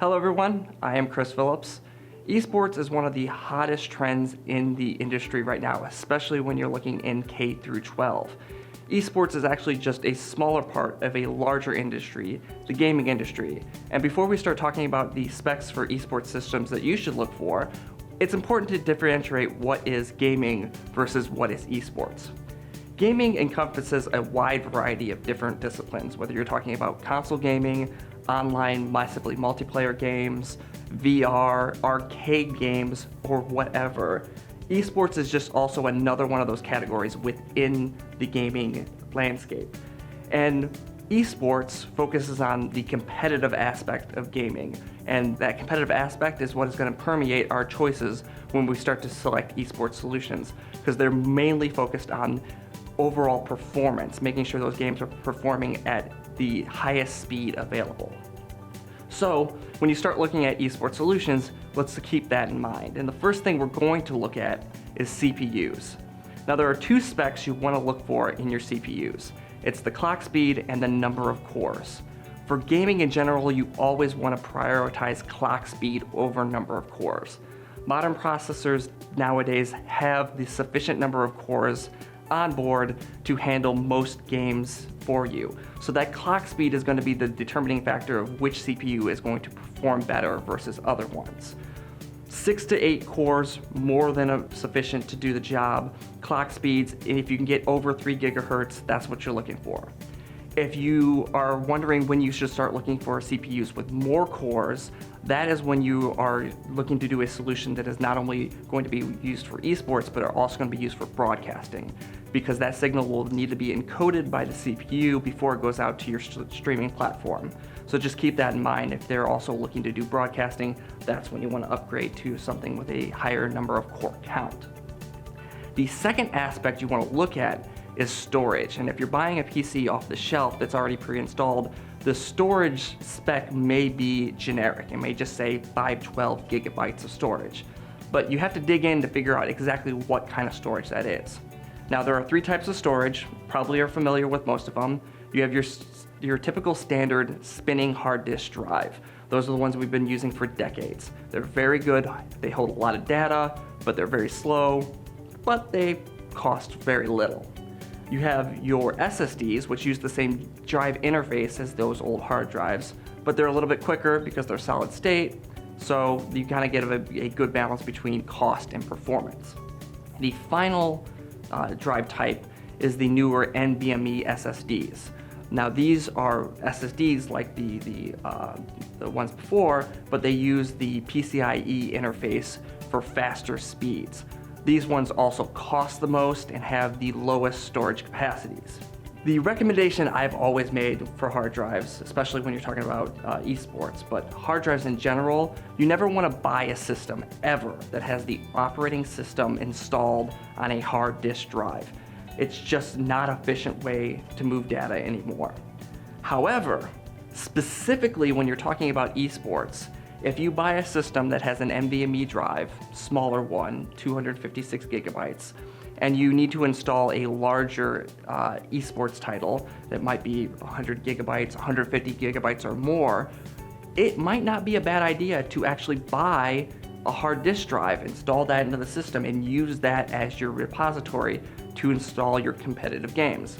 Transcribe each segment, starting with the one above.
Hello everyone, I am Chris Phillips. Esports is one of the hottest trends in the industry right now, especially when you're looking in K through 12. Esports is actually just a smaller part of a larger industry, the gaming industry. And before we start talking about the specs for esports systems that you should look for, it's important to differentiate what is gaming versus what is esports. Gaming encompasses a wide variety of different disciplines, whether you're talking about console gaming, online massively multiplayer games, VR, arcade games, or whatever. Esports is just also another one of those categories within the gaming landscape. And esports focuses on the competitive aspect of gaming, and that competitive aspect is what is going to permeate our choices when we start to select esports solutions, because they're mainly focused on overall performance, making sure those games are performing at the highest speed available. So when you start looking at esports solutions, let's keep that in mind. And the first thing we're going to look at is CPUs. Now there are two specs you want to look for in your CPUs. It's the clock speed and the number of cores. For gaming in general, you always want to prioritize clock speed over number of cores. Modern processors nowadays have the sufficient number of cores on board to handle most games for you. So that clock speed is going to be the determining factor of which CPU is going to perform better versus other ones. 6 to 8 cores, more than sufficient to do the job. Clock speeds, if you can get over 3 gigahertz, that's what you're looking for. If you are wondering when you should start looking for CPUs with more cores, that is when you are looking to do a solution that is not only going to be used for esports, but are also going to be used for broadcasting, because that signal will need to be encoded by the CPU before it goes out to your streaming platform. So just keep that in mind. If they're also looking to do broadcasting, that's when you want to upgrade to something with a higher number of core count. The second aspect you want to look at is storage. And if you're buying a PC off the shelf that's already pre-installed, the storage spec may be generic. It may just say 512 gigabytes of storage. But you have to dig in to figure out exactly what kind of storage that is. Now there are 3 types of storage, probably are familiar with most of them. You have your typical standard spinning hard disk drive. Those are the ones we've been using for decades. They're very good, they hold a lot of data, but they're very slow, but they cost very little. You have your SSDs, which use the same drive interface as those old hard drives, but they're a little bit quicker because they're solid state, so you kind of get a good balance between cost and performance. The final drive type is the newer NVMe SSDs. Now these are SSDs like the ones before, but they use the PCIe interface for faster speeds. These ones also cost the most and have the lowest storage capacities. The recommendation I've always made for hard drives, especially when you're talking about esports, but hard drives in general, you never want to buy a system ever that has the operating system installed on a hard disk drive. It's just not an efficient way to move data anymore. However, specifically when you're talking about esports, if you buy a system that has an NVMe drive, smaller one, 256 gigabytes, and you need to install a larger esports title that might be 100 gigabytes, 150 gigabytes or more, it might not be a bad idea to actually buy a hard disk drive, install that into the system, and use that as your repository to install your competitive games.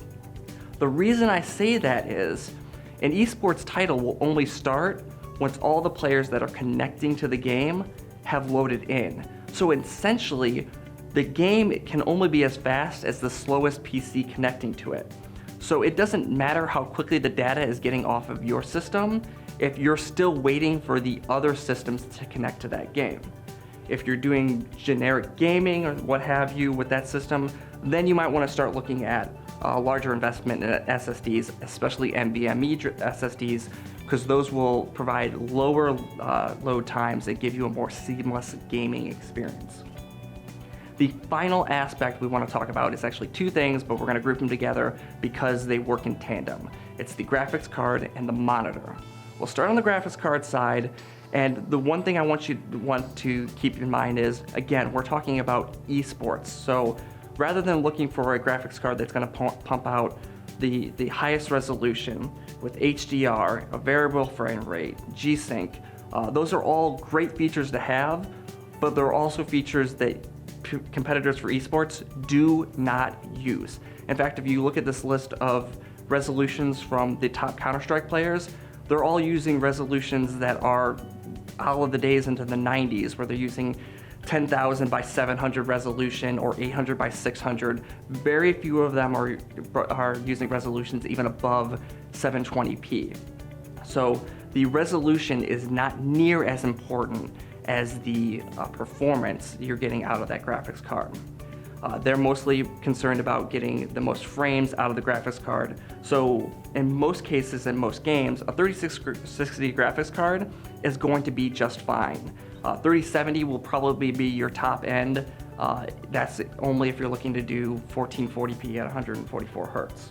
The reason I say that is an esports title will only start once all the players that are connecting to the game have loaded in. So essentially, the game can only be as fast as the slowest PC connecting to it. So it doesn't matter how quickly the data is getting off of your system if you're still waiting for the other systems to connect to that game. If you're doing generic gaming or what have you with that system, then you might want to start looking at a larger investment in SSDs, especially NVMe SSDs, because those will provide lower load times and give you a more seamless gaming experience. The final aspect we want to talk about is actually 2 things, but we're going to group them together because they work in tandem. It's the graphics card and the monitor. We'll start on the graphics card side, and the one thing I want to keep in mind is, again, we're talking about esports. So rather than looking for a graphics card that's going to pump out the highest resolution with HDR, a variable frame rate, G-Sync, Those are all great features to have, but there are also features that competitors for esports do not use. In fact, if you look at this list of resolutions from the top Counter-Strike players, they're all using resolutions that are out of the days into the 90s, where they're using 10,000 by 700 resolution or 800 by 600. Very few of them are using resolutions even above 720p. So the resolution is not near as important as the performance you're getting out of that graphics card. They're mostly concerned about getting the most frames out of the graphics card. So in most cases, in most games, a 3660 graphics card is going to be just fine. 3070 will probably be your top end. That's only if you're looking to do 1440p at 144 hertz.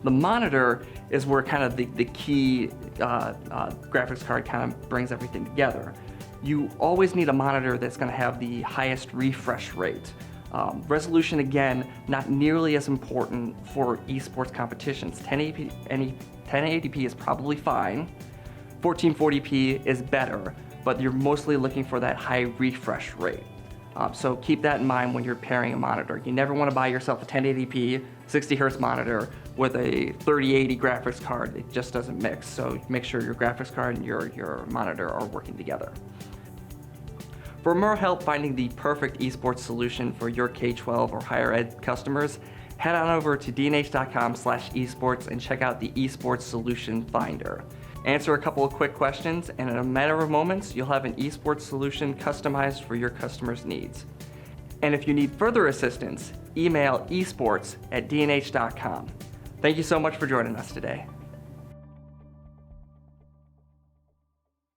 The monitor is where kind of the key graphics card kind of brings everything together. You always need a monitor that's going to have the highest refresh rate. Resolution, again, not nearly as important for esports competitions. 1080p is probably fine. 1440p is better, but you're mostly looking for that high refresh rate. So keep that in mind when you're pairing a monitor. You never want to buy yourself a 1080p 60 hertz monitor with a 3080 graphics card. It just doesn't mix. So make sure your graphics card and your monitor are working together. For more help finding the perfect esports solution for your K-12 or higher ed customers, head on over to dnh.com/esports and check out the Esports Solution Finder. Answer a couple of quick questions, and in a matter of moments, you'll have an esports solution customized for your customers' needs. And if you need further assistance, email esports@dnh.com. Thank you so much for joining us today.